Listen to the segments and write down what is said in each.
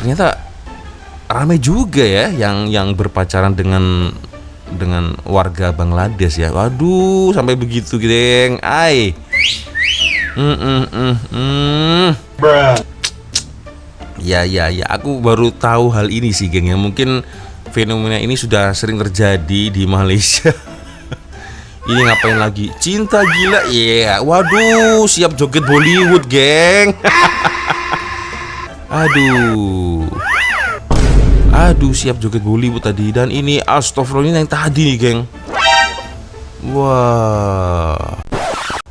ternyata ramai juga ya yang berpacaran dengan warga Bangladesh ya. Waduh, sampai begitu, geng. Ai. Ya, aku baru tahu hal ini sih, geng. Ya mungkin fenomena ini sudah sering terjadi di Malaysia. Ini ngapain lagi? Cinta gila, iya. Waduh, siap joget Bollywood, geng. Aduh, siap joget Bollywood tadi. Dan ini astagfirullah, yang tadi nih, geng. Wah.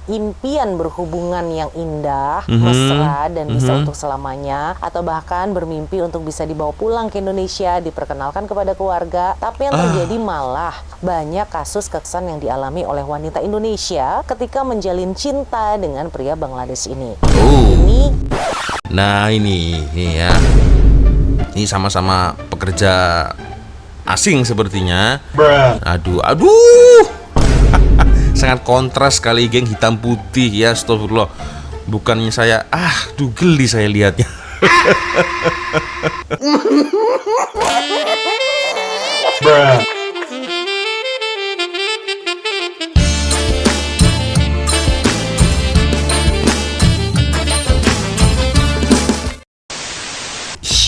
Impian berhubungan yang indah, mesra, dan bisa untuk selamanya, atau bahkan bermimpi untuk bisa dibawa pulang ke Indonesia, diperkenalkan kepada keluarga. Tapi yang terjadi malah banyak kasus kekerasan yang dialami oleh wanita Indonesia ketika menjalin cinta dengan pria Bangladesh ini. Ini ya. Ini sama-sama pekerja asing sepertinya. Aduh. Sangat kontras sekali, geng, hitam putih ya, astagfirullah. Bukannya saya, geli saya lihatnya.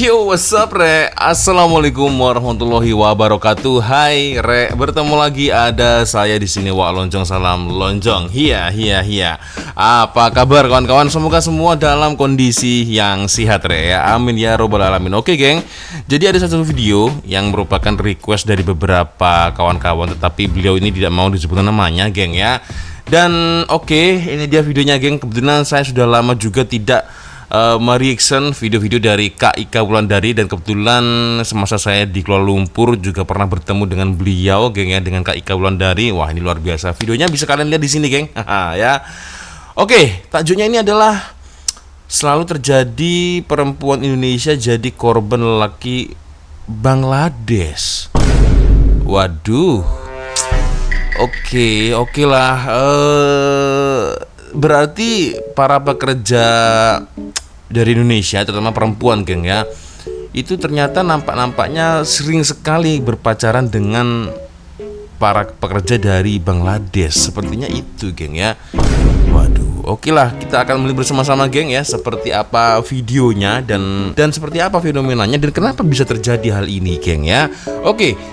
Yo, what's up, Re? Assalamualaikum warahmatullahi wabarakatuh. Hai, Re. Bertemu lagi ada saya di sini, Wak Lonjong. Salam Lonjong. Hiya. Apa kabar, kawan-kawan? Semoga semua dalam kondisi yang sehat, Re, ya. Amin ya robbal alamin. Oke, geng. Jadi ada satu video yang merupakan request dari beberapa kawan-kawan, tetapi beliau ini tidak mau disebutkan namanya, geng, ya. Dan ini dia videonya, geng. Kebetulan saya sudah lama juga tidak mereaction video-video dari Kak Ika Wulandari, dan kebetulan semasa saya di Kuala Lumpur juga pernah bertemu dengan beliau, geng, ya, dengan Kak Ika Wulandari. Wah, ini luar biasa. Videonya bisa kalian lihat di sini, geng. Ya. Takjuknya ini adalah selalu terjadi perempuan Indonesia jadi korban lelaki Bangladesh. Waduh. Oke lah. Berarti para pekerja dari Indonesia, terutama perempuan, geng, ya, itu ternyata nampaknya sering sekali berpacaran dengan para pekerja dari Bangladesh. Sepertinya itu, geng, ya. Waduh, lah, kita akan melihat bersama-sama, geng, ya, seperti apa videonya dan seperti apa fenomenanya dan kenapa bisa terjadi hal ini, geng, ya.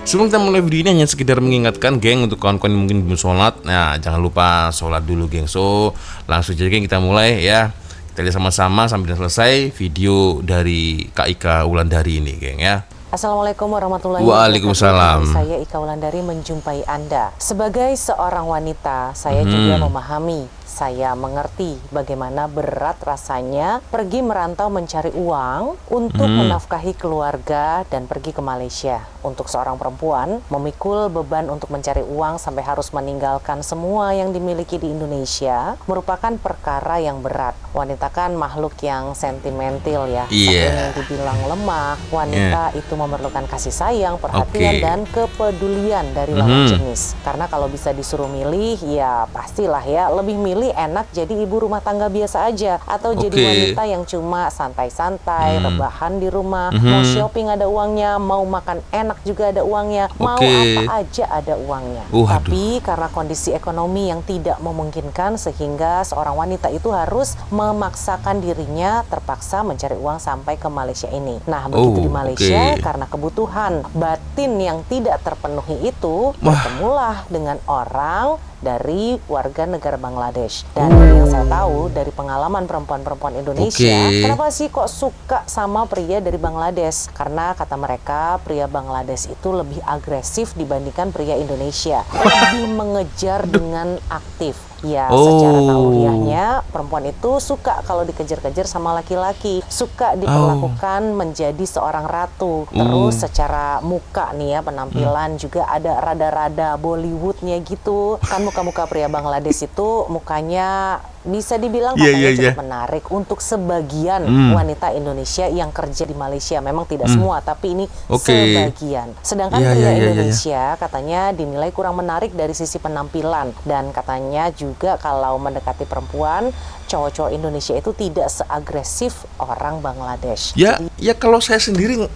Sebelum kita mulai video ini, hanya sekedar mengingatkan, geng, untuk kawan-kawan yang mungkin belum sholat, nah jangan lupa sholat dulu, geng. So langsung aja, geng, kita mulai ya. Kita lihat sama-sama sampai selesai video dari Kak Ika Wulandari ini, geng, ya. Assalamualaikum warahmatullahi wabarakatuh. Waalaikumsalam. Saya Ika Wulandari menjumpai Anda. Sebagai seorang wanita, saya juga memahami, saya mengerti bagaimana berat rasanya pergi merantau mencari uang untuk menafkahi keluarga dan pergi ke Malaysia. Untuk seorang perempuan, memikul beban untuk mencari uang sampai harus meninggalkan semua yang dimiliki di Indonesia merupakan perkara yang berat. Wanita kan makhluk yang sentimental ya. Saking dibilang lemah, wanita itu memerlukan kasih sayang, perhatian, dan kepedulian dari lawan jenis. Karena kalau bisa disuruh milih, ya pastilah ya lebih milih enak jadi ibu rumah tangga biasa aja, atau jadi wanita yang cuma santai-santai, rebahan di rumah, mau shopping ada uangnya, mau makan enak juga ada uangnya, mau apa aja ada uangnya. Tapi karena kondisi ekonomi yang tidak memungkinkan, sehingga seorang wanita itu harus memaksakan dirinya terpaksa mencari uang sampai ke Malaysia ini. Nah, begitu di Malaysia, karena kebutuhan batin yang tidak terpenuhi itu, bertemulah dengan orang dari warga negara Bangladesh. Dan dari yang saya tahu dari pengalaman perempuan-perempuan Indonesia, kenapa sih kok suka sama pria dari Bangladesh? Karena kata mereka pria Bangladesh itu lebih agresif dibandingkan pria Indonesia, lebih mengejar dengan aktif. Ya, secara naluriahnya perempuan itu suka kalau dikejar-kejar sama laki-laki, suka diperlakukan menjadi seorang ratu. Terus secara muka nih ya, penampilan juga ada rada-rada Bollywoodnya gitu. Kan muka-muka pria Bangladesh itu mukanya bisa dibilang Iya, katanya iya, iya. cukup menarik untuk sebagian wanita Indonesia yang kerja di Malaysia. Memang tidak semua, tapi ini Oke. sebagian. Sedangkan Iya, pria iya, iya, iya. Indonesia katanya dinilai kurang menarik dari sisi penampilan. Dan katanya juga kalau mendekati perempuan, cowok-cowok Indonesia itu tidak seagresif orang Bangladesh. Ya, ya kalau saya sendiri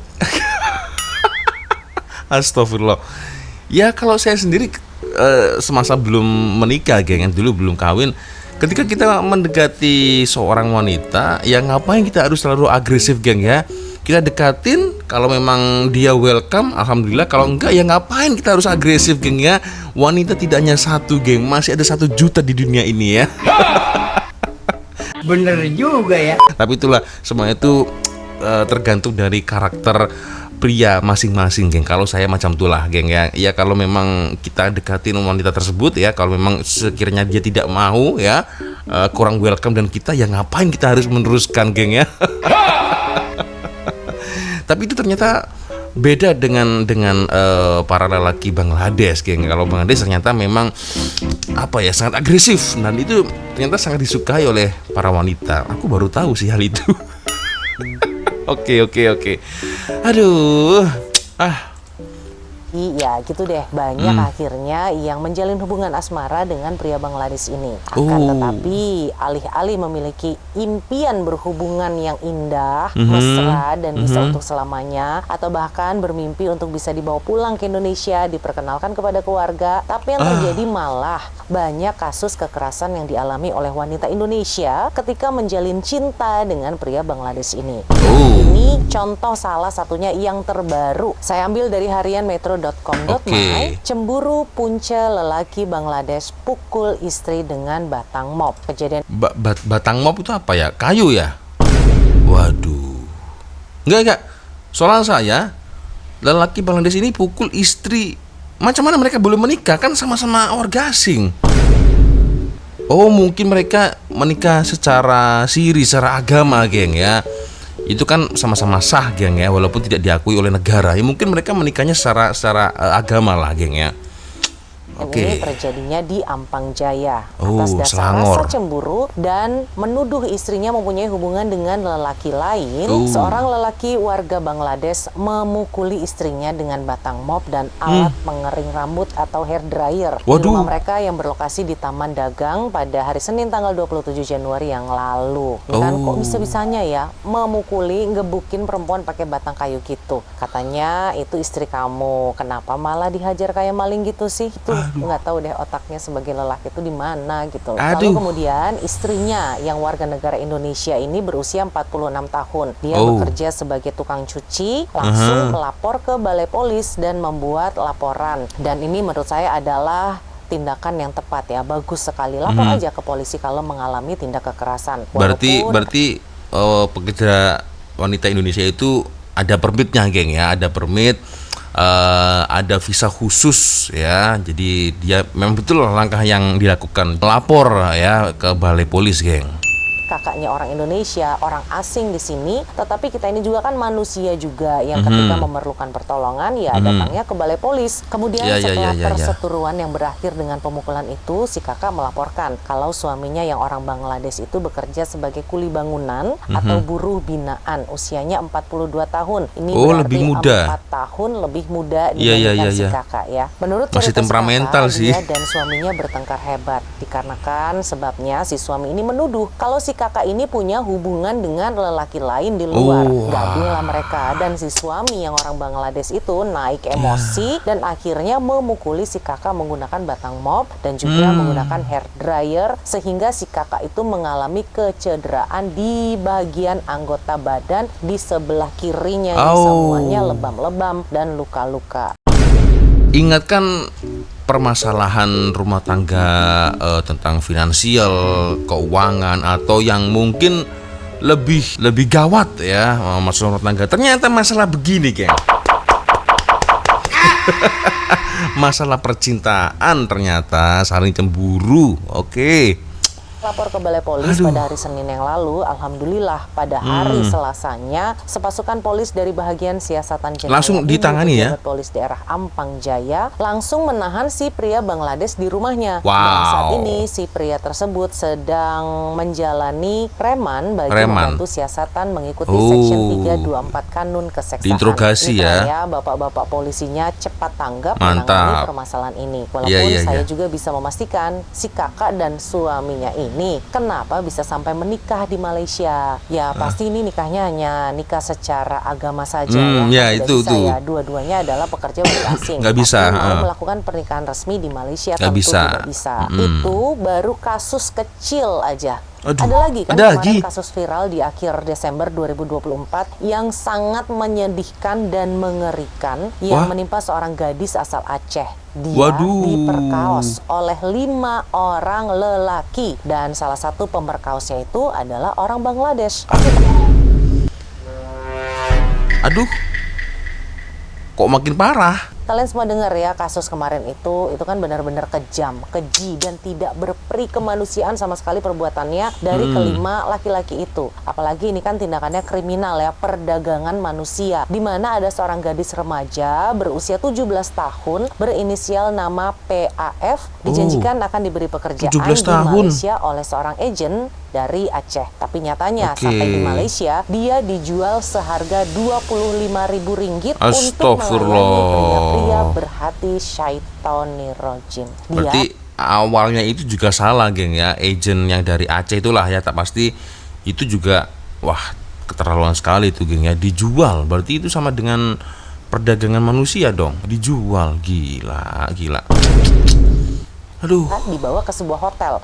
Astagfirullah. Ya kalau saya sendiri semasa belum menikah, geng, dulu belum kawin, ketika kita mendekati seorang wanita, ya ngapain kita harus selalu agresif, geng, ya? Kita dekatin, kalau memang dia welcome, alhamdulillah. Kalau enggak, ya ngapain kita harus agresif, geng, ya? Wanita tidak hanya satu, geng, masih ada 1 juta di dunia ini, ya. Bener juga ya. Tapi itulah, semua itu tergantung dari karakter pria masing-masing, geng. Kalau saya macam itulah, geng, ya. Ya kalau memang kita dekatin wanita tersebut, ya, kalau memang sekiranya dia tidak mau, ya, kurang welcome dan kita, ya ngapain kita harus meneruskan, geng, ya. Tapi itu ternyata beda dengan para lelaki Bangladesh, geng. Kalau Bangladesh ternyata memang apa ya, sangat agresif, dan itu ternyata sangat disukai oleh para wanita. Aku baru tahu sih hal itu. Oke. Aduh. Ya gitu deh, banyak akhirnya yang menjalin hubungan asmara dengan pria Bangladesh ini. Akan tetapi alih-alih memiliki impian berhubungan yang indah, mesra dan bisa untuk selamanya, atau bahkan bermimpi untuk bisa dibawa pulang ke Indonesia, diperkenalkan kepada keluarga, tapi yang terjadi malah banyak kasus kekerasan yang dialami oleh wanita Indonesia ketika menjalin cinta dengan pria Bangladesh ini. Ini contoh salah satunya yang terbaru. Saya ambil dari harian metro.com.my. Oke. Cemburu punca lelaki Bangladesh pukul istri dengan batang mop. Kejadian Batang mop itu apa ya? Kayu ya? Waduh. Enggak. Soal saya, lelaki Bangladesh ini pukul istri. Macam mana mereka boleh menikah? Kan sama-sama warga asing. Oh, mungkin mereka menikah secara siri, secara agama, geng, ya. Itu kan sama-sama sah, geng, ya, walaupun tidak diakui oleh negara. Ya mungkin mereka menikahnya secara agama lah, geng, ya. ini terjadinya di Ampang Jaya Oh, atas dasar Selangor. rasa cemburu dan menuduh istrinya mempunyai hubungan dengan lelaki lain. Seorang lelaki warga Bangladesh memukuli istrinya dengan batang mop dan alat pengering rambut atau hair dryer di Waduh. rumah mereka yang berlokasi di Taman Dagang pada hari Senin tanggal 27 Januari yang lalu. Kan kok bisa-bisanya ya memukuli, ngebukin perempuan pakai batang kayu gitu. Katanya itu istri kamu, kenapa malah dihajar kayak maling gitu sih? Itu nggak tahu deh otaknya sebagai lelaki itu di mana gitu. Lalu kemudian istrinya yang warga negara Indonesia ini berusia 46 tahun. Dia bekerja sebagai tukang cuci, langsung melapor ke Balai Polis dan membuat laporan. Dan ini menurut saya adalah tindakan yang tepat ya, bagus sekali. Lapor aja ke polisi kalau mengalami tindak kekerasan. Berarti pekerja wanita Indonesia itu ada permitnya, geng, ya, ada permit, ada visa khusus, ya. Jadi dia memang betul langkah yang dilakukan, lapor ya ke Balai Polis, geng. Kakaknya orang Indonesia, orang asing di sini, tetapi kita ini juga kan manusia juga yang ketika memerlukan pertolongan ya datangnya ke Balai Polis. Kemudian setelah perseteruan yang berakhir dengan pemukulan itu, si kakak melaporkan kalau suaminya yang orang Bangladesh itu bekerja sebagai kuli bangunan atau buruh binaan, usianya 42 tahun. Ini berarti lebih muda. 4 tahun lebih muda dibandingkan si kakak ya. Menurut masih cerita si temperamental kakak, sih. dia dan suaminya bertengkar hebat dikarenakan sebabnya si suami ini menuduh kalau si kakak ini punya hubungan dengan lelaki lain di luar. Gaduhlah mereka dan si suami yang orang Bangladesh itu naik emosi dan akhirnya memukuli si kakak menggunakan batang mop dan juga menggunakan hair dryer sehingga si kakak itu mengalami kecederaan di bagian anggota badan di sebelah kirinya yang semuanya lebam-lebam dan luka-luka. Ingatkan permasalahan rumah tangga tentang finansial, keuangan, atau yang mungkin lebih gawat ya, masalah rumah tangga. Ternyata masalah begini, geng. Masalah percintaan ternyata saling cemburu. Oke. Lapor ke Balai Polis Aduh. pada hari Senin yang lalu. Alhamdulillah pada hari Selasanya sepasukan polis dari bahagian siasatan Jaya Langsung Timur, ditangani ya? pejabat Polis daerah Ampang Jaya langsung menahan si pria Bangladesh di rumahnya. Wow. Dan saat ini si pria tersebut sedang menjalani reman bagi membantu siasatan mengikuti Section 324 Kanun Keseksahan. Diinterogasi ya. Bapak-bapak polisinya cepat tanggap Mantap. menangani permasalahan ini. Walaupun Iya, saya iya. juga bisa memastikan si kakak dan suaminya ini kenapa bisa sampai menikah di Malaysia. Ya pasti ini nikahnya hanya nikah secara agama saja ya, Tidak itu bisa tuh. ya. Dua-duanya adalah pekerja wajib asing. Nggak bisa, Tapi mau melakukan pernikahan resmi di Malaysia Nggak tentu bisa. tidak bisa. Itu baru kasus kecil aja. Aduh, Ada lagi kan ada kemarin lagi? kasus viral di akhir Desember 2024 yang sangat menyedihkan dan mengerikan yang Wah. menimpa seorang gadis asal Aceh. Dia Waduh. diperkaos oleh 5 orang lelaki dan salah satu pemerkaosnya itu adalah orang Bangladesh. Aduh, kok makin parah? Kalian semua dengar ya kasus kemarin itu kan benar-benar kejam, keji dan tidak berperi kemanusiaan sama sekali perbuatannya dari kelima laki-laki itu. Apalagi ini kan tindakannya kriminal ya, perdagangan manusia. Di mana ada seorang gadis remaja berusia 17 tahun berinisial nama PAF dijanjikan akan diberi pekerjaan 17 di tahun. Malaysia oleh seorang agen dari Aceh. Tapi nyatanya Oke. sampai di Malaysia dia dijual seharga Rp25.000 untuk Astagfirullah. melayani pria berhati syaitonirrojim. Dia Berarti awalnya itu juga salah, geng ya. Agent yang dari Aceh itulah ya, tak pasti itu juga, wah, keterlaluan sekali itu, geng ya. Dijual, berarti itu sama dengan perdagangan manusia dong. Dijual, gila. Aduh. dibawa ke sebuah hotel.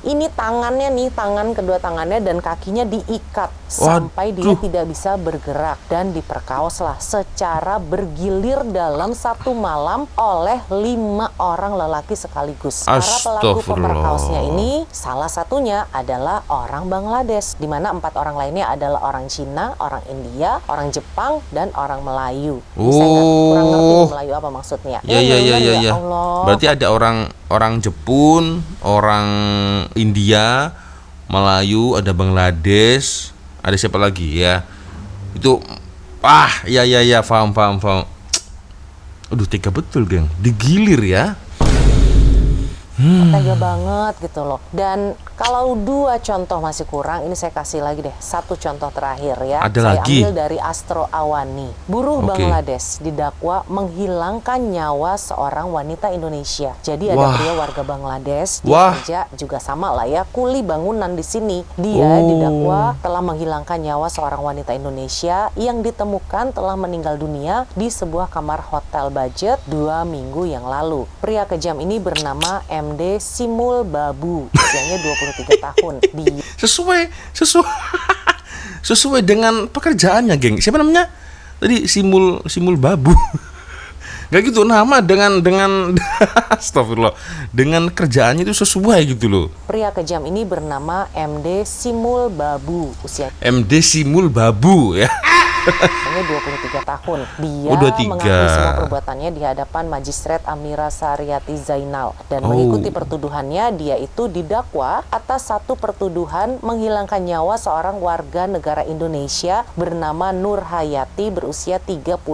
Ini tangannya nih, kedua tangannya dan kakinya diikat sampai dia tidak bisa bergerak dan diperkaoslah secara bergilir dalam satu malam oleh 5 orang lelaki sekaligus. Para pelaku pemerkaosnya ini salah satunya adalah orang Bangladesh, di mana 4 orang lainnya adalah orang Cina, orang India, orang Jepang dan orang Melayu. Saya kurang ngerti Melayu apa maksudnya. Ya. Allah. Berarti ada orang Jepun, orang India, Melayu, ada Bangladesh, ada siapa lagi ya? Itu ya, paham. Aduh, tega betul, geng. Digilir ya. Tega banget gitu loh. Dan kalau 2 contoh masih kurang, ini saya kasih lagi deh 1 contoh terakhir ya. Ada saya lagi? ambil dari Astro Awani. Buruh Bangladesh didakwa menghilangkan nyawa seorang wanita Indonesia. Jadi ada pria warga Bangladesh, dia kerja juga sama lah ya, kuli bangunan di sini. Dia didakwa telah menghilangkan nyawa seorang wanita Indonesia yang ditemukan telah meninggal dunia di sebuah kamar hotel budget 2 minggu yang lalu. Pria kejam ini bernama MD Simul Babu, usianya 23 tahun. Sesuai dengan pekerjaannya, geng. Siapa namanya? Tadi Simul Babu. Gak gitu nama dengan astagfirullah. Dengan kerjaannya itu sesuai gitu loh. Pria kejam ini bernama MD Simul Babu, usianya MD Simul Babu ya. 23 tahun. Dia 23. mengakui semua perbuatannya di hadapan Magistrat Amira Saryati Zainal. Dan mengikuti pertuduhannya, dia itu didakwa atas 1 pertuduhan menghilangkan nyawa seorang warga negara Indonesia bernama Nur Hayati berusia 39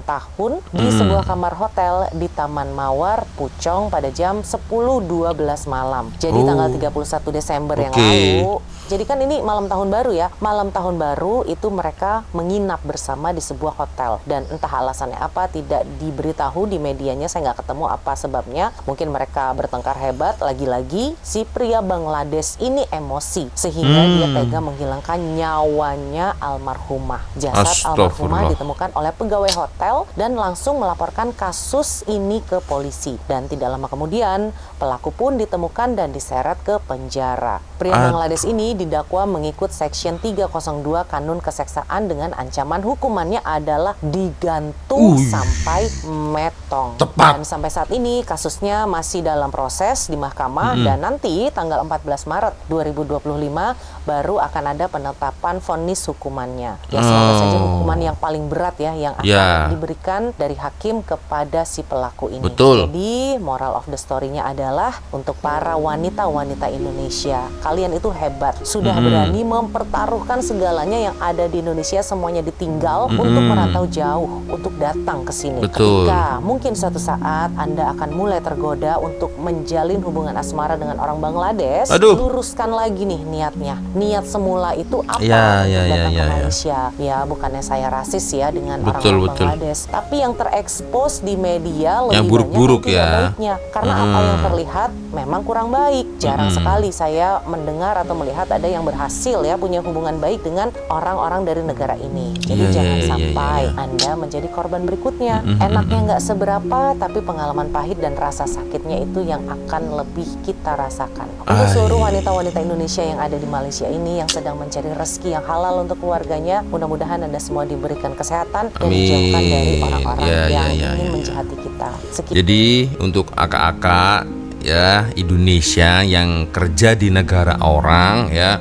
tahun di sebuah kamar hotel di Taman Mawar, Puchong pada jam 10.12 malam. Jadi tanggal 31 Desember yang lalu. Jadi kan ini malam tahun baru ya. Malam tahun baru itu mereka menginap bersama di sebuah hotel. Dan entah alasannya apa tidak diberitahu di medianya. Saya nggak ketemu apa sebabnya. Mungkin mereka bertengkar hebat. Lagi-lagi si pria Bangladesh ini emosi. Sehingga dia tega menghilangkan nyawanya almarhumah. Jasad almarhumah ditemukan oleh pegawai hotel dan langsung melaporkan kasus ini ke polisi. Dan tidak lama kemudian pelaku pun ditemukan dan diseret ke penjara. Pria Bangladesh ini didakwa mengikut Section 302 Kanun Keseksaan dengan ancaman hukumannya adalah digantung sampai metong. Tepat. Dan sampai saat ini kasusnya masih dalam proses di mahkamah dan nanti tanggal 14 Maret 2025 baru akan ada penetapan vonis hukumannya. Ya semoga saja hukuman yang paling berat ya yang akan diberikan dari hakim kepada si pelaku ini. Betul. Jadi moral of the story-nya adalah untuk para wanita-wanita Indonesia, kalian itu hebat, sudah berani mempertaruhkan segalanya yang ada di Indonesia, semuanya ditinggal untuk merantau jauh, untuk datang ke sini. Betul. Ketika mungkin suatu saat Anda akan mulai tergoda untuk menjalin hubungan asmara dengan orang Bangladesh, luruskan lagi nih niatnya. Niat semula itu apa untuk datang ke Malaysia? Ya bukannya saya rasis ya dengan orang Bangladesh, tapi yang terekspos di media lebih yang buruk-buruk ya. Baiknya. Karena apa yang terlihat memang kurang baik. Jarang sekali saya mendengar atau melihat ada yang berhasil ya punya hubungan baik dengan orang-orang dari negara ini. Jadi jangan sampai Anda menjadi korban berikutnya. Enaknya nggak seberapa, tapi pengalaman pahit dan rasa sakitnya itu yang akan lebih kita rasakan. Untuk seluruh wanita-wanita Indonesia yang ada di Malaysia ini yang sedang mencari rezeki yang halal untuk keluarganya, mudah-mudahan Anda semua diberikan kesehatan dan dijauhkan dari orang-orang yang ingin menjahati kita. Jadi untuk akak-akak ya Indonesia yang kerja di negara orang ya,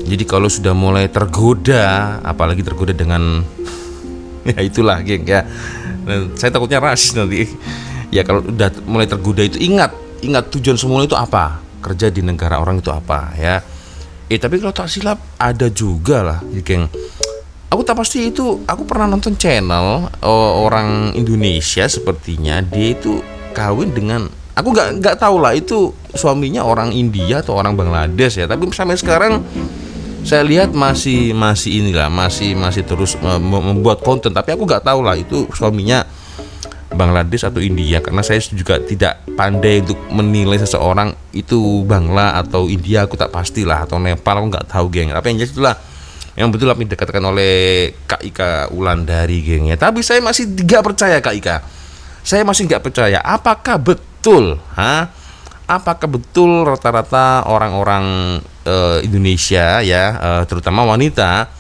jadi kalau sudah mulai tergoda, apalagi tergoda dengan ya itulah geng ya, dan saya takutnya rasis nanti ya. Kalau udah mulai tergoda itu ingat tujuan semula itu apa, kerja di negara orang itu apa ya. Tapi kalau tak silap ada juga lah ya geng, aku tak pasti itu, aku pernah nonton channel orang Indonesia, sepertinya dia itu kawin dengan, aku nggak tahu lah itu suaminya orang India atau orang Bangladesh ya, tapi sampai sekarang saya lihat masih inilah masih terus membuat konten, tapi aku nggak tahu lah itu suaminya Bangladesh atau India, karena saya juga tidak pandai untuk menilai seseorang itu Bangla atau India, aku tak pastilah, atau Nepal, aku nggak tahu geng. Tapi yang jelas itulah yang betul apa yang dikatakan oleh Kak Ika Wulandari geng ya. Tapi saya masih tidak percaya Kak Ika. Saya masih nggak percaya. Apakah betul? Apakah betul rata-rata orang-orang Indonesia ya, terutama wanita,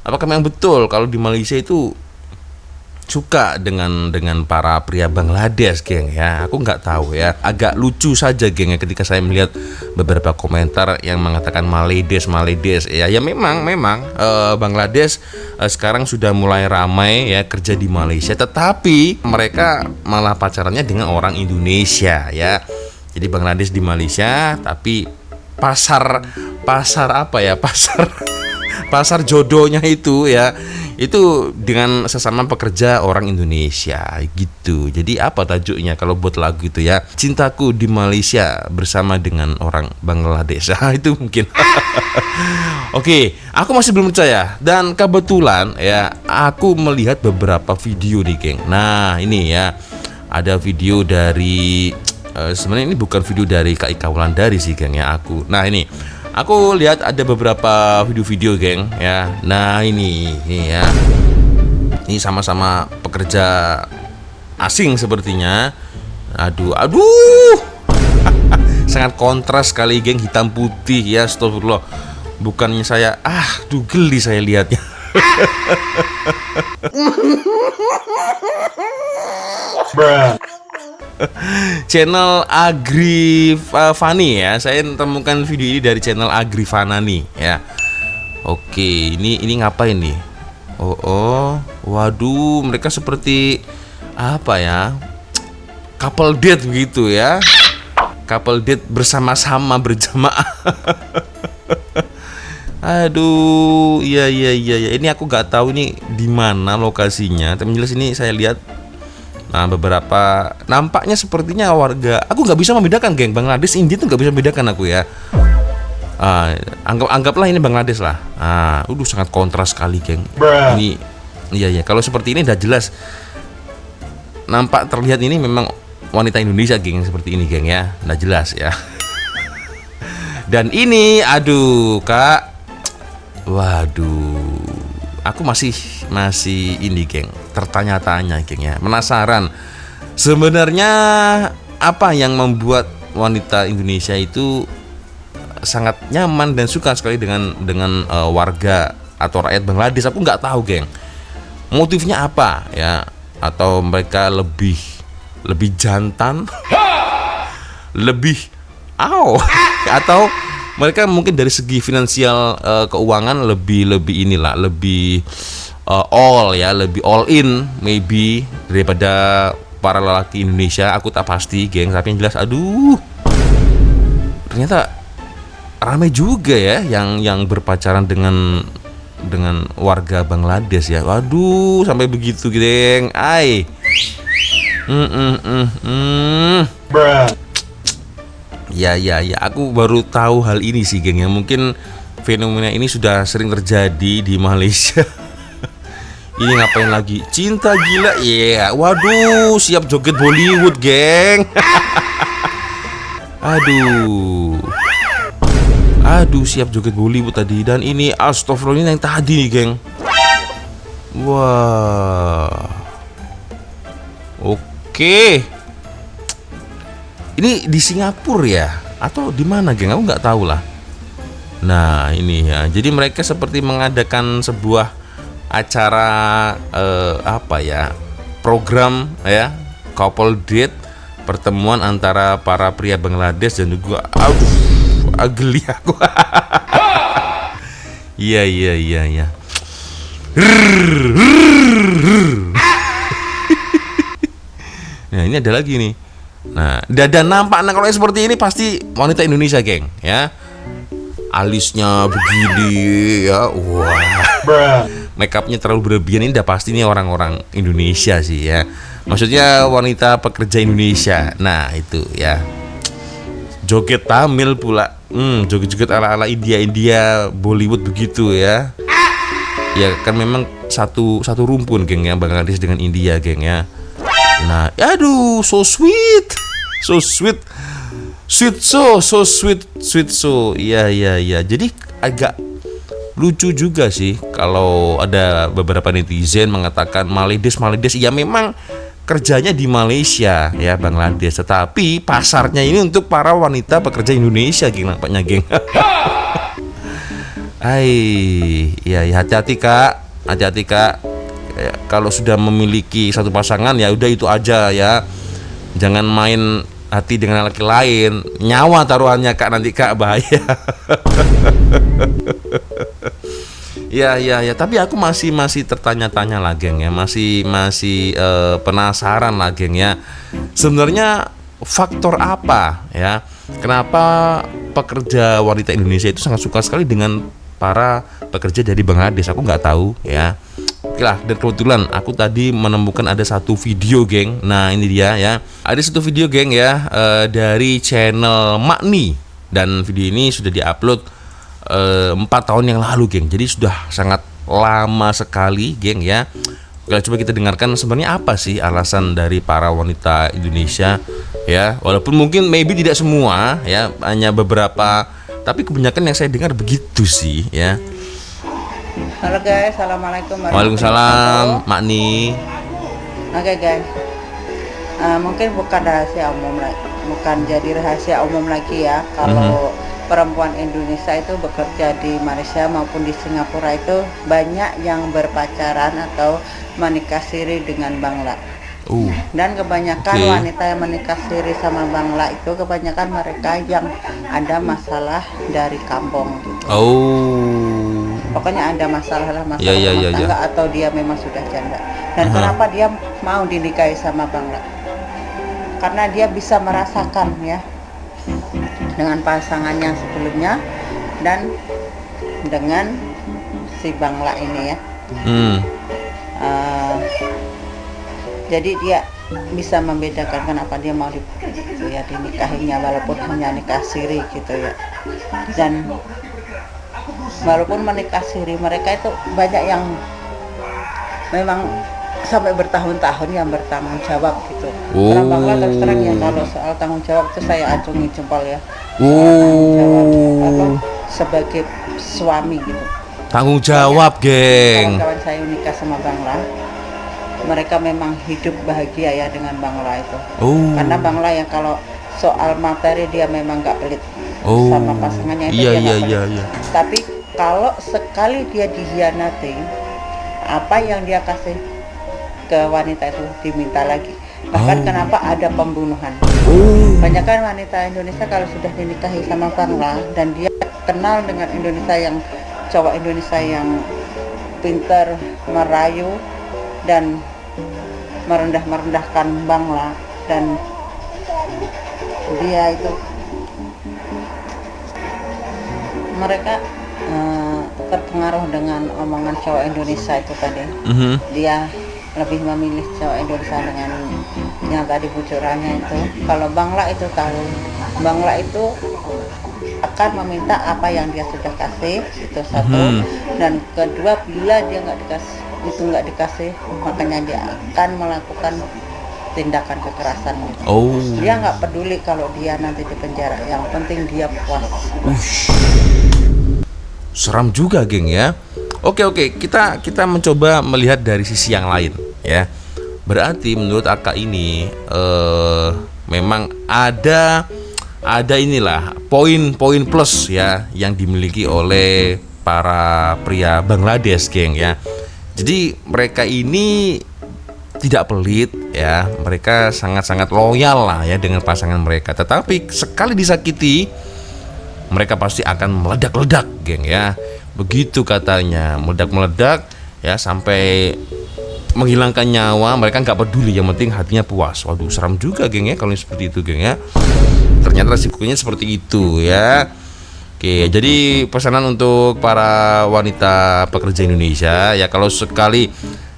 apakah memang betul kalau di Malaysia itu suka dengan para pria Bangladesh geng ya? Aku nggak tahu ya. Agak lucu saja geng ya ketika saya melihat beberapa komentar yang mengatakan Maledes ya. Ya memang Bangladesh sekarang sudah mulai ramai ya kerja di Malaysia, tetapi mereka malah pacarannya dengan orang Indonesia ya. Jadi Bangladesh di Malaysia, tapi pasar apa ya, pasar jodohnya itu ya, itu dengan sesama pekerja orang Indonesia gitu. Jadi apa tajuknya kalau buat lagu itu ya, cintaku di Malaysia bersama dengan orang Bangladesh. Itu mungkin. Oke, aku masih belum percaya. Dan kebetulan ya, aku melihat beberapa video nih geng. Nah ini ya, ada video dari sebenarnya ini bukan video dari Kak Ika Wulandari sih geng ya, nah ini aku lihat ada beberapa video-video geng ya. Nah ini ya, ini sama-sama pekerja asing sepertinya. Aduh sangat kontras sekali geng, hitam putih ya, astagfirullah. Bukannya saya geli saya lihatnya. Channel Agrifani ya, saya temukan video ini dari channel Agrifanani ya. Oke, ini ngapain nih? Waduh, mereka seperti apa ya, couple date begitu ya, couple date bersama-sama berjamaah. Aduh, iya. Ini aku nggak tahu ini di mana lokasinya, tapi jelas ini saya lihat. Nah, beberapa nampaknya sepertinya warga. Aku nggak bisa membedakan geng, Bangladesh, India tuh nggak bisa membedakan aku ya. Anggaplah ini Bangladesh lah. Sangat kontras sekali geng. Ini, iya. Kalau seperti ini udah jelas. Nampak terlihat ini memang wanita Indonesia geng, seperti ini geng ya. Udah jelas ya. Dan ini, aduh Kak, waduh. Aku masih ini geng, tertanya-tanya geng ya, penasaran sebenarnya apa yang membuat wanita Indonesia itu sangat nyaman dan suka sekali dengan warga atau rakyat Bangladesh. Aku nggak tahu, geng, motifnya apa ya, atau mereka lebih jantan, lebih atau mereka mungkin dari segi finansial, keuangan lebih lebih all in maybe daripada para lelaki Indonesia. Aku tak pasti, geng, tapi yang jelas aduh, ternyata ramai juga ya yang berpacaran dengan warga Bangladesh ya. Waduh, sampai begitu, geng. Ya, aku baru tahu hal ini sih, geng, ya. Mungkin fenomena ini sudah sering terjadi di Malaysia. Ini ngapain lagi? Cinta gila, iya. Waduh, siap joget Bollywood, geng. Aduh, siap joget Bollywood tadi. Dan ini astagfirullah, ini yang tadi nih, geng. Wah. Oke. Ini di Singapura ya? Atau di mana, geng? Aku nggak tahu lah. Nah, ini ya. Jadi mereka seperti mengadakan sebuah acara program ya, couple date, pertemuan antara para pria Bangladesh dan juga geli aku. Iya. Nah, ini ada lagi nih. Nah, dada nampak. Nah, kalau seperti ini pasti wanita Indonesia, geng, ya. Alisnya begini ya. Wah. Make upnya terlalu berlebihan. Ini udah pasti nih orang-orang Indonesia sih ya. Maksudnya wanita pekerja Indonesia. Nah, itu ya. Joget Tamil pula. Joget-joget ala-ala India Bollywood begitu ya. Ya kan memang satu rumpun, geng, ya, Bangladesh dengan India, geng, ya. Nah, aduh, so sweet. So sweet. So sweet. Iya. Jadi agak lucu juga sih kalau ada beberapa netizen mengatakan Maldives. Ya memang kerjanya di Malaysia ya, Bangladesh, tetapi pasarnya ini untuk para wanita pekerja Indonesia, geng, nampaknya, geng. Iya, hati-hati kak. Ya, kalau sudah memiliki satu pasangan ya udah itu aja ya. Jangan main hati dengan laki lain. Nyawa taruhannya, kak, nanti, kak, bahaya. Ya, tapi aku masih tertanya-tanya lah, geng, ya. Masih penasaran lah, geng, ya. Sebenarnya faktor apa ya? Kenapa pekerja wanita Indonesia itu sangat suka sekali dengan para pekerja dari Bangladesh? Aku nggak tahu ya. Oke lah, dan kebetulan aku tadi menemukan ada satu video, geng. Nah, ini dia ya. Ada satu video, geng, ya, dari channel Makni, dan video ini sudah diupload 4 tahun yang lalu, geng. Jadi sudah sangat lama sekali, geng, ya. Oke, coba kita dengarkan sebenarnya apa sih alasan dari para wanita Indonesia ya. Walaupun mungkin maybe tidak semua ya, hanya beberapa, tapi kebanyakan yang saya dengar begitu sih ya. Halo guys, assalamualaikum. Waalaikumsalam, Makni. Oke guys, mungkin bukan rahasia umum lagi, bukan jadi rahasia umum lagi ya. Kalau perempuan Indonesia itu bekerja di Malaysia maupun di Singapura itu banyak yang berpacaran atau menikah siri dengan Bangla. Dan kebanyakan wanita yang menikah siri sama Bangla itu kebanyakan mereka yang ada masalah dari kampung gitu. Pokoknya ada masalah tangga atau dia memang sudah janda. Dan kenapa dia mau dinikahi sama Bangla? Karena dia bisa merasakan ya dengan pasangannya sebelumnya dan dengan si Bangla ini ya. Jadi dia bisa membedakan kenapa dia mau dinikahinya walaupun hanya nikah siri gitu ya. Dan walaupun menikah siri, mereka itu banyak yang memang sampai bertahun-tahun yang bertanggung jawab gitu. Orang Bangla terus terang ya, kalau soal tanggung jawab itu saya acungi jempol ya. Tanggung jawab sebagai suami gitu. Tanggung jawab, geng. Kawan-kawan saya nikah sama Bangla, mereka memang hidup bahagia ya dengan Bangla itu. Karena Bangla yang kalau soal materi dia memang nggak pelit. Oh, sama pasangannya itu iya dia iya nggak iya peduli. iya. Tapi kalau sekali dia dihianati, apa yang dia kasih ke wanita itu diminta lagi. Bahkan kenapa ada pembunuhan. Banyak kan wanita Indonesia kalau sudah dinikahi sama Bangla dan dia kenal dengan Indonesia yang cowok Indonesia yang pintar merayu dan merendah-merendahkan Bangla, dan dia itu mereka terpengaruh dengan omongan cowok Indonesia itu tadi. Dia lebih memilih cowok Indonesia dengan yang tadi bocorannya itu. Kalau Bangla itu tahu, Bangla itu akan meminta apa yang dia sudah kasih, itu satu. Dan kedua, bila dia nggak dikasih, makanya dia akan melakukan tindakan kekerasan gitu. Dia nggak peduli kalau dia nanti di penjara, yang penting dia puas. Seram juga, geng ya. Oke, kita mencoba melihat dari sisi yang lain ya. Berarti menurut Aka ini memang ada inilah poin-poin plus ya yang dimiliki oleh para pria Bangladesh, geng ya. Jadi mereka ini tidak pelit ya, mereka sangat-sangat loyal lah ya dengan pasangan mereka. Tetapi sekali disakiti, mereka pasti akan meledak-ledak, geng ya. Begitu katanya, meledak-meledak ya sampai menghilangkan nyawa. Mereka nggak peduli, yang penting hatinya puas. Waduh, seram juga, geng ya, kalau seperti itu, geng ya. Ternyata resikonya seperti itu ya. Oke, jadi pesanan untuk para wanita pekerja Indonesia ya, kalau sekali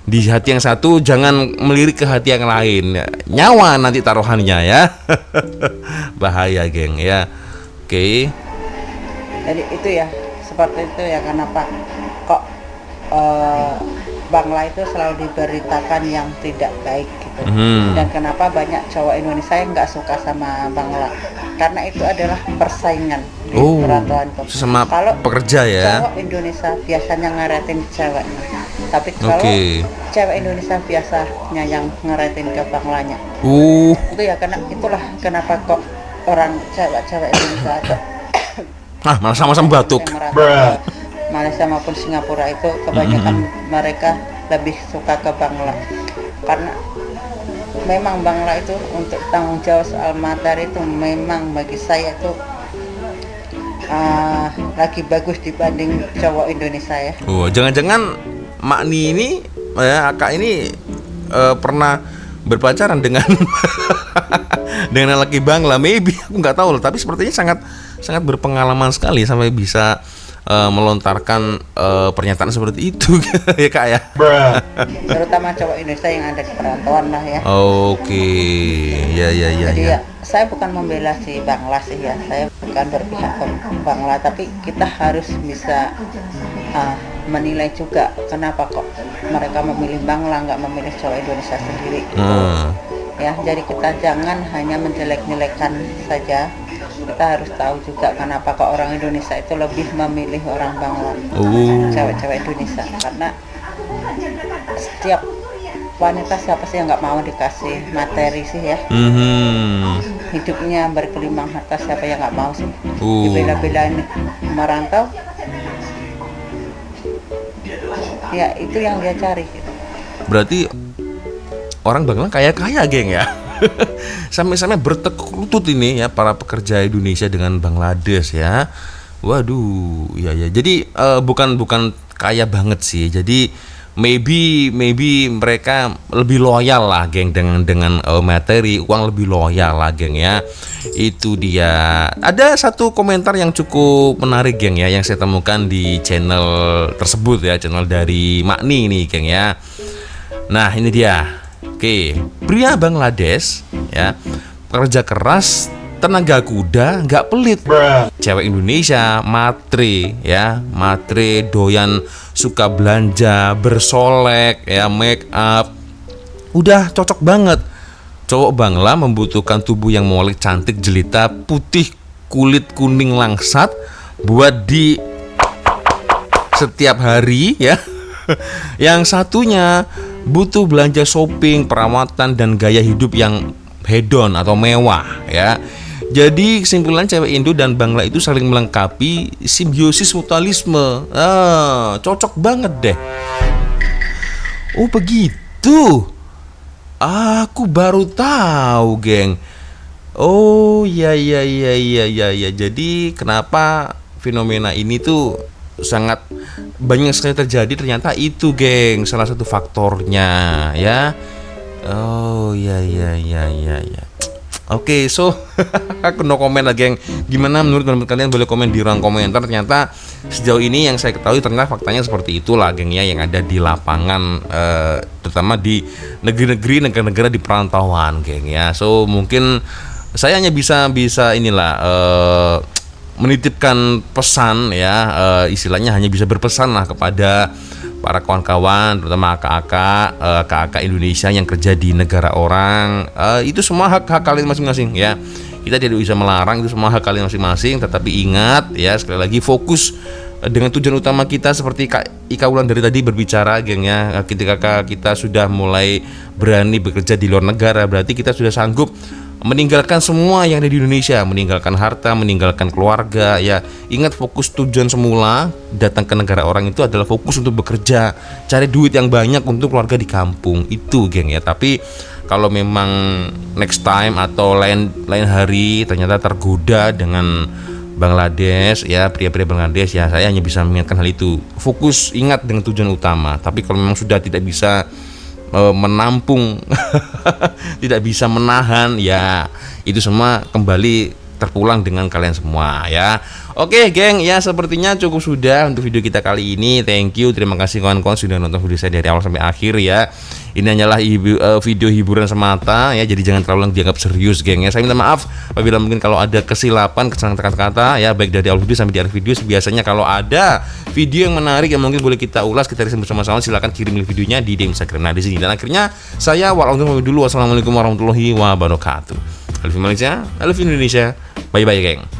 di hati yang satu jangan melirik ke hati yang lain. Nyawa nanti taruhannya ya. Bahaya, geng ya. Oke. Jadi itu ya, seperti itu ya, kenapa kok Bangla itu selalu diberitakan yang tidak baik gitu. Dan kenapa banyak cowok Indonesia yang nggak suka sama Bangla, karena itu adalah persaingan di perantauan itu. Sesama Kalau pekerja ya. cowok Indonesia biasanya ngaretin ceweknya, tapi kalau cewek Indonesia biasanya yang ngaretin ke Banglanya. Itu ya, karena itulah kenapa kok orang cewek Indonesia itu malah sama-sama batuk. Malaysia maupun Singapura itu kebanyakan mereka lebih suka ke Bangla, karena memang Bangla itu untuk tanggung jawab soal materi itu memang bagi saya itu lagi bagus dibanding cowok Indonesia ya. Jangan-jangan Makni ini ya, Kak ini pernah berpacaran dengan dengan laki Bangla, maybe aku nggak tahu, tapi sepertinya sangat berpengalaman sekali sampai bisa melontarkan pernyataan seperti itu ya, Kak ya. Terutama cowok Indonesia yang ada di perantauan lah ya. Ya. Jadi ya, saya bukan membela si Bangla sih ya, saya bukan berpihak ke Bangla, tapi kita harus bisa menilai juga kenapa kok mereka memilih Bangla, nggak memilih cowok Indonesia sendiri gitu. Ya, jadi kita jangan hanya menjelek-jelekan saja, kita harus tahu juga kenapa kok orang Indonesia itu lebih memilih orang Bangla, cewek-cewek Indonesia, karena setiap wanita siapa sih yang nggak mau dikasih materi sih ya. Hidupnya berkelimang harta, siapa yang nggak mau sih dibela-belain merantau. Ya itu yang dia cari gitu. Berarti orang Bangla kaya-kaya, geng ya. Sampai-sampai bertekuk lutut ini ya para pekerja Indonesia dengan Bangladesh ya. Waduh, ya. Jadi bukan kaya banget sih. Jadi maybe mereka lebih loyal lah, geng, dengan materi, uang lebih loyal lah, geng ya. Itu dia. Ada satu komentar yang cukup menarik, geng ya, yang saya temukan di channel tersebut ya, channel dari Makni nih, geng ya. Nah, ini dia. Oke, pria Bangladesh ya, pekerja keras, tenaga kuda, nggak pelit. Cewek Indonesia matre ya, matre, doyan, suka belanja, bersolek ya, make up, udah cocok banget. Cowok Bangla membutuhkan tubuh yang molek, cantik, jelita, putih, kulit kuning langsat, buat di setiap hari ya. Yang satunya butuh belanja shopping, perawatan, dan gaya hidup yang hedon atau mewah ya. Jadi kesimpulan cewek Indo dan Bangla itu saling melengkapi, simbiosis mutualisme. Cocok banget deh. Oh begitu. Aku baru tahu, geng. Oh iya. Jadi kenapa fenomena ini tuh sangat banyak sekali terjadi, ternyata itu, geng, salah satu faktornya ya. Oh iya. Oke, so aku no komen lah, geng. Gimana menurut kalian? Boleh komen di ruang komentar. Ternyata sejauh ini yang saya ketahui ternyata faktanya seperti itulah, geng ya, yang ada di lapangan, terutama di negeri-negeri, negara-negara di perantauan, geng ya. So mungkin saya hanya bisa inilah menitipkan pesan ya, istilahnya hanya bisa berpesan lah kepada para kawan-kawan, terutama kakak Indonesia yang kerja di negara orang. Itu semua hak kalian masing-masing ya. Kita tidak bisa melarang, itu semua hak kalian masing-masing. Tetapi ingat ya, sekali lagi fokus dengan tujuan utama kita, seperti Ika Wulandari tadi berbicara, geng ya. Ketika kita sudah mulai berani bekerja di luar negara, berarti kita sudah sanggup meninggalkan semua yang ada di Indonesia, meninggalkan harta, meninggalkan keluarga ya. Ingat, fokus tujuan semula datang ke negara orang itu adalah fokus untuk bekerja, cari duit yang banyak untuk keluarga di kampung itu, geng ya. Tapi kalau memang next time atau lain hari ternyata tergoda dengan Bangladesh ya, pria-pria Bangladesh ya, saya hanya bisa mengingatkan hal itu. Fokus, ingat dengan tujuan utama. Tapi kalau memang sudah tidak bisa menampung tidak bisa menahan ya, itu semua kembali terpulang dengan kalian semua ya. Oke, geng ya, sepertinya cukup sudah untuk video kita kali ini. Thank you, terima kasih kawan-kawan sudah nonton video saya dari awal sampai akhir ya. Ini hanyalah video hiburan semata ya, jadi jangan terlalu dianggap serius, geng ya. Saya minta maaf apabila mungkin kalau ada kesilapan, kesalahan kata-kata ya, baik dari awal video sampai di akhir video. Biasanya kalau ada video yang menarik yang mungkin boleh kita ulas, kita riset bersama-sama, silakan kirim videonya di DM Instagram nah di sini. Dan akhirnya saya Walonjong dulu. Wassalamualaikum warahmatullahi wabarakatuh. I love Malaysia, I love Indonesia. Bye bye, geng.